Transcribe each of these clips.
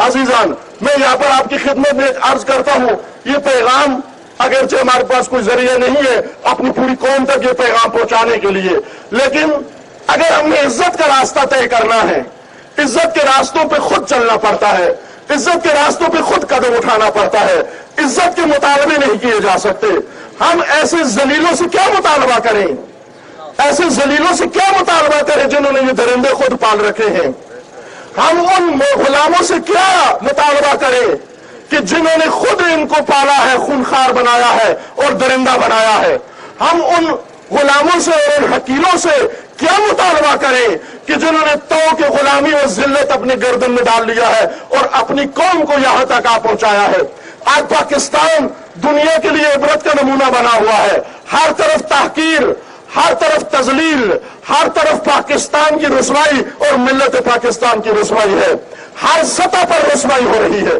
عزیزان، میں یہاں پر آپ کی خدمت میں عرض کرتا ہوں، یہ پیغام اگرچہ ہمارے پاس کوئی ذریعہ نہیں ہے اپنی پوری قوم تک یہ پیغام پہنچانے کے لیے، لیکن اگر ہم نے عزت کا راستہ طے کرنا ہے، عزت کے راستوں پہ خود چلنا پڑتا ہے، عزت کے راستوں پہ خود قدم اٹھانا پڑتا ہے، عزت کے مطالبے نہیں کیے جا سکتے۔ ہم ایسے ذلیلوں سے کیا مطالبہ کریں، ایسے ذلیلوں سے کیا مطالبہ کریں جنہوں نے یہ درندے خود پال رکھے ہیں؟ ہم ان غلاموں سے کیا مطالبہ کریں کہ جنہوں نے خود ان کو پالا ہے، خونخوار بنایا ہے اور درندہ بنایا ہے؟ ہم ان غلاموں سے اور ان حقیروں سے کیا مطالبہ کریں کہ جنہوں نے تو کہ غلامی و ذلت اپنے گردن میں ڈال لیا ہے اور اپنی قوم کو یہاں تک آ پہنچایا ہے؟ آج پاکستان دنیا کے لیے عبرت کا نمونہ بنا ہوا ہے، ہر طرف تحقیر، ہر طرف تذلیل، ہر طرف پاکستان کی رسوائی اور ملت پاکستان کی رسوائی ہے، ہر سطح پر رسوائی ہو رہی ہے۔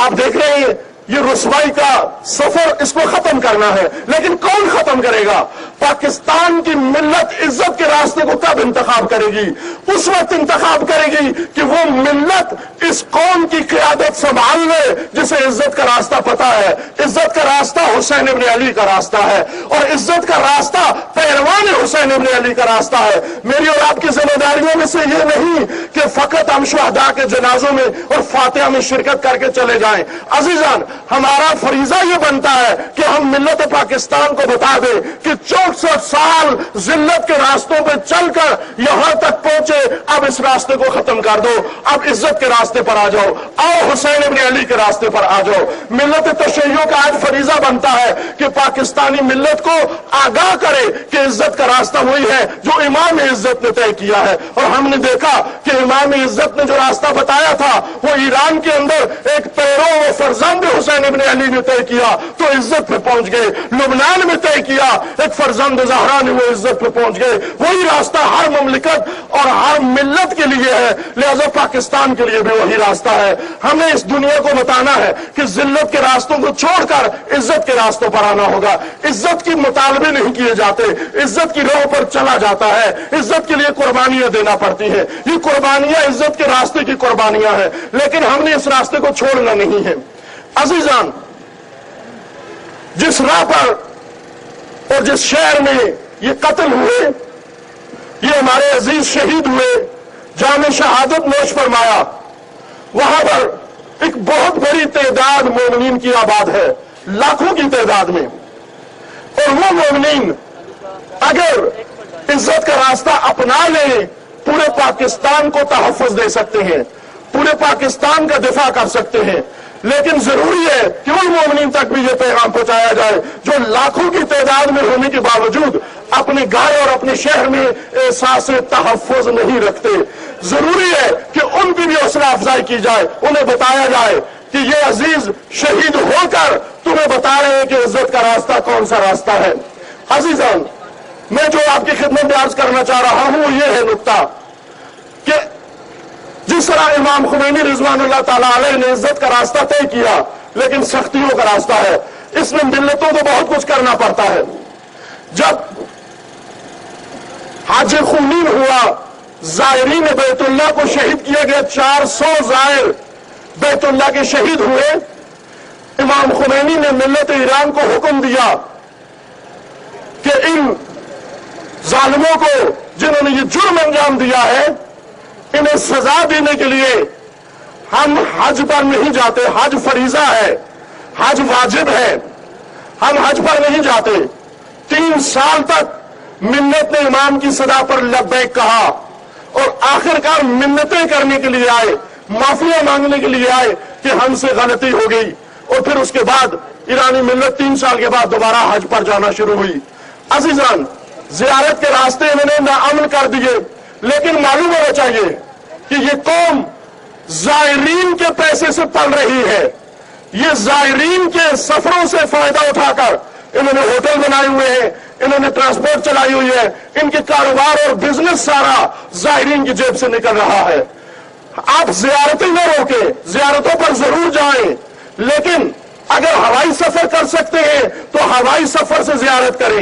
آپ دیکھ رہے ہیں یہ رسوائی کا سفر، اس کو ختم کرنا ہے، لیکن کون ختم کرے گا؟ پاکستان کی ملت عزت کے راستے کو کب انتخاب کرے گی؟ اس وقت انتخاب کرے گی کہ وہ ملت اس قوم کی قیادت سنبھال لے جسے عزت کا راستہ پتا ہے۔ عزت کا راستہ حسین ابن علی کا راستہ ہے، اور عزت کا راستہ پیروان حسین ابن علی کا راستہ ہے۔ میری اور آپ کی ذمہ داریوں میں سے یہ نہیں کہ فقط ہم شہداء کے جنازوں میں اور فاتحہ میں شرکت کر کے چلے جائیں۔ عزیزان، ہمارا فریضہ یہ بنتا ہے کہ ہم ملت پاکستان کو بتا دیں کہ 64 سال ذلت کے راستوں پہ چل کر یہاں تک پہنچے، اب اس راستے کو ختم کر دو، اب عزت کے راستے پر آ جاؤ، آؤ حسین ابن علی کے راستے پر آ جاؤ۔ ملت تشیعوں کا آج فریضہ بنتا ہے کہ پاکستانی ملت کو آگاہ کرے کہ عزت کا راستہ وہی ہے جو امام عزت نے طے کیا ہے، اور ہم نے دیکھا کہ امام عزت نے جو راستہ بتایا تھا وہ ایران کے اندر ایک پیرو و فرزند حسین ابن علی نے طے کیا تو عزت پہ پہنچ گئے، لبنان میں طے کیا ایک فرزند زہرا نے، وہ عزت پہ پہنچ گئے۔ وہی راستہ ہر مملکت اور ہر ملت کے لیے ہے، لہذا پاکستان کے لیے بھی وہی راستہ ہے۔ ہمیں اس دنیا کو بتانا ہے کہ ذلت کے راستوں کو چھوڑ کر عزت کے راستوں پر آنا ہوگا۔ عزت کی مطالبے نہیں کیے جاتے، عزت کی راہ پر چلا جاتا ہے، عزت کے لیے قربانیاں دینا پڑتی ہیں۔ یہ قربانیاں عزت کے راستے کی قربانیاں ہیں، لیکن ہم نے اس راستے کو چھوڑنا نہیں ہے۔ عزیزان، جس راہ پر اور جس شہر میں یہ قتل ہوئے، یہ ہمارے عزیز شہید ہوئے، جام شہادت نوش فرمایا، وہاں پر ایک بہت بڑی تعداد مومنین کی آباد ہے، لاکھوں کی تعداد میں، اور وہ مومنین اگر عزت کا راستہ اپنا لیں پورے پاکستان کو تحفظ دے سکتے ہیں، پورے پاکستان کا دفاع کر سکتے ہیں۔ لیکن ضروری ہے کہ ان مومنین تک بھی یہ پیغام پہنچایا جائے جو لاکھوں کی تعداد میں ہونے کے باوجود اپنے گھر اور اپنے شہر میں احساس تحفظ نہیں رکھتے۔ ضروری ہے کہ ان کی بھی حوصلہ افزائی کی جائے، انہیں بتایا جائے کہ یہ عزیز شہید ہو کر تمہیں بتا رہے ہیں کہ عزت کا راستہ کون سا راستہ ہے۔ عزیزان، میں جو آپ کی خدمت میں عرض کرنا چاہ رہا ہوں وہ یہ ہے نکتہ کہ جس طرح امام خمینی رضوان اللہ تعالیٰ علیہ نے عزت کا راستہ طے کیا لیکن سختیوں کا راستہ ہے، اس میں ملتوں کو بہت کچھ کرنا پڑتا ہے۔ جب حج خونین ہوا، زائرین بیت اللہ کو شہید کیا گیا، 400 زائر بیت اللہ کے شہید ہوئے، امام خمینی نے ملت ایران کو حکم دیا کہ ان ظالموں کو جنہوں نے یہ جرم انجام دیا ہے انہیں سزا دینے کے لیے ہم حج پر نہیں جاتے، حج فریضہ ہے، حج واجب ہے، ہم حج پر نہیں جاتے۔ 3 سال تک منت نے امام کی صدا پر لبیک کہا، اور آخرکار منتیں کرنے کے لیے آئے، معافیاں مانگنے کے لیے آئے کہ ہم سے غلطی ہو گئی، اور پھر اس کے بعد ایرانی ملت 3 سال کے بعد دوبارہ حج پر جانا شروع ہوئی۔ عزیزان، زیارت کے راستے انہوں نے ناامن کر دیے، لیکن معلوم ہونا چاہیے کہ یہ قوم زائرین کے پیسے سے پل رہی ہے، یہ زائرین کے سفروں سے فائدہ اٹھا کر انہوں نے ہوٹل بنائے ہوئے ہیں، انہوں نے ٹرانسپورٹ چلائی ہوئی ہے، ان کے کاروبار اور بزنس سارا زائرین کی جیب سے نکل رہا ہے۔ آپ زیارتیں نہ روکیں، زیارتوں پر ضرور جائیں، لیکن اگر ہوائی سفر کر سکتے ہیں تو ہوائی سفر سے زیارت کریں۔